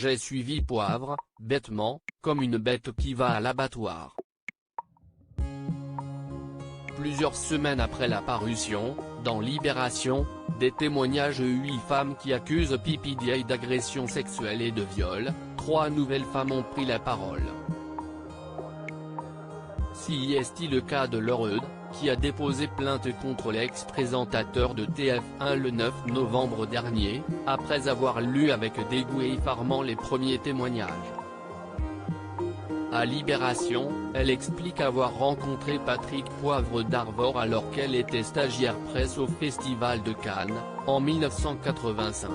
J'ai suivi Poivre, bêtement, comme une bête qui va à l'abattoir. Plusieurs semaines après la parution, dans Libération, des témoignages de 8 femmes qui accusent PPDA d'agression sexuelle et de viol, 3 nouvelles femmes ont pris la parole. Si est-il le cas de Lorraud, qui a déposé plainte contre l'ex-présentateur de TF1 le 9 novembre dernier, après avoir lu avec dégoût et effarement les premiers témoignages. À Libération, elle explique avoir rencontré Patrick Poivre d'Arvor alors qu'elle était stagiaire presse au Festival de Cannes, en 1985.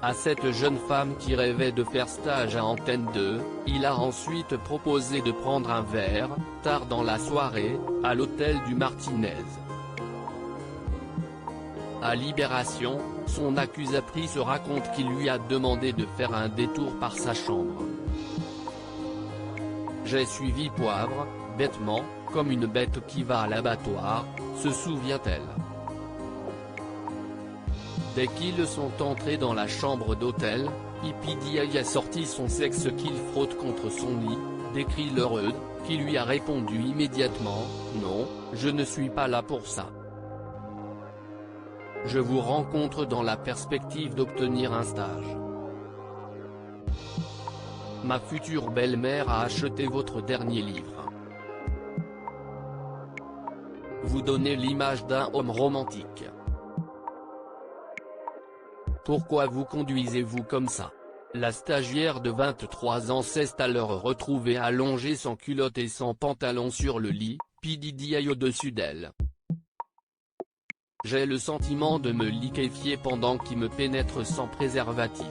À cette jeune femme qui rêvait de faire stage à Antenne 2, il a ensuite proposé de prendre un verre, tard dans la soirée, à l'hôtel du Martinez. À Libération, son accusatrice raconte qu'il lui a demandé de faire un détour par sa chambre. J'ai suivi Poivre, bêtement, comme une bête qui va à l'abattoir, se souvient-elle. Dès qu'ils sont entrés dans la chambre d'hôtel, PPDA a sorti son sexe qu'il frotte contre son lit, décrit Lorraud, qui lui a répondu immédiatement « Non, je ne suis pas là pour ça. Je vous rencontre dans la perspective d'obtenir un stage. Ma future belle-mère a acheté votre dernier livre. Vous donnez l'image d'un homme romantique. Pourquoi vous conduisez-vous comme ça ?» La stagiaire de 23 ans s'est alors retrouvée allongée sans culotte et sans pantalon sur le lit, PPDA au-dessus d'elle. J'ai le sentiment de me liquéfier pendant qu'il me pénètre sans préservatif.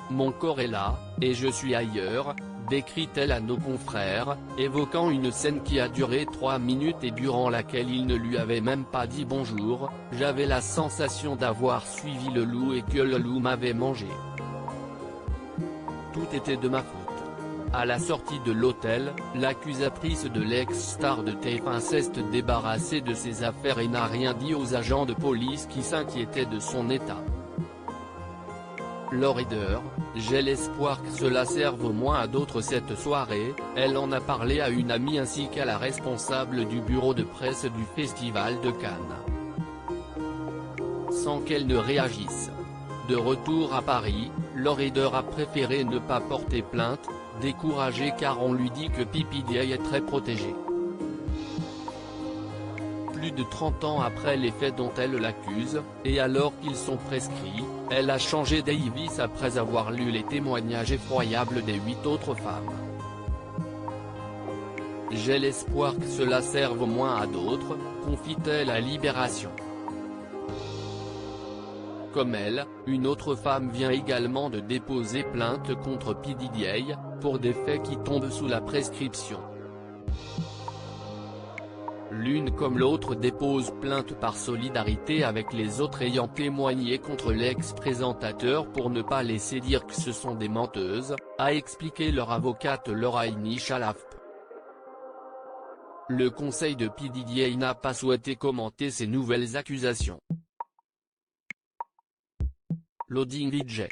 Mon corps est là, et je suis ailleurs, décrit-elle à nos confrères, évoquant une scène qui a duré 3 minutes et durant laquelle il ne lui avait même pas dit bonjour. J'avais la sensation d'avoir suivi le loup et que le loup m'avait mangé. Tout était de ma faute. À la sortie de l'hôtel, l'accusatrice de l'ex-star de TF1 s'est débarrassée de ses affaires et n'a rien dit aux agents de police qui s'inquiétaient de son état. Lorraud, j'ai l'espoir que cela serve au moins à d'autres cette soirée, elle en a parlé à une amie ainsi qu'à la responsable du bureau de presse du Festival de Cannes. Sans qu'elle ne réagisse. De retour à Paris, Lorraud a préféré ne pas porter plainte, découragée car on lui dit que PPDA est très protégé. Plus de 30 ans après les faits dont elle l'accuse, et alors qu'ils sont prescrits, elle a changé d'avis après avoir lu les témoignages effroyables des 8 autres femmes. J'ai l'espoir que cela serve au moins à d'autres, confie-t-elle à Libération. Comme elle, une autre femme vient également de déposer plainte contre PPDA, pour des faits qui tombent sous la prescription. L'une comme l'autre dépose plainte par solidarité avec les autres ayant témoigné contre l'ex-présentateur pour ne pas laisser dire que ce sont des menteuses, a expliqué leur avocate Lauraini Chalafp. Le conseil de PPDA n'a pas souhaité commenter ces nouvelles accusations. Loading VJ.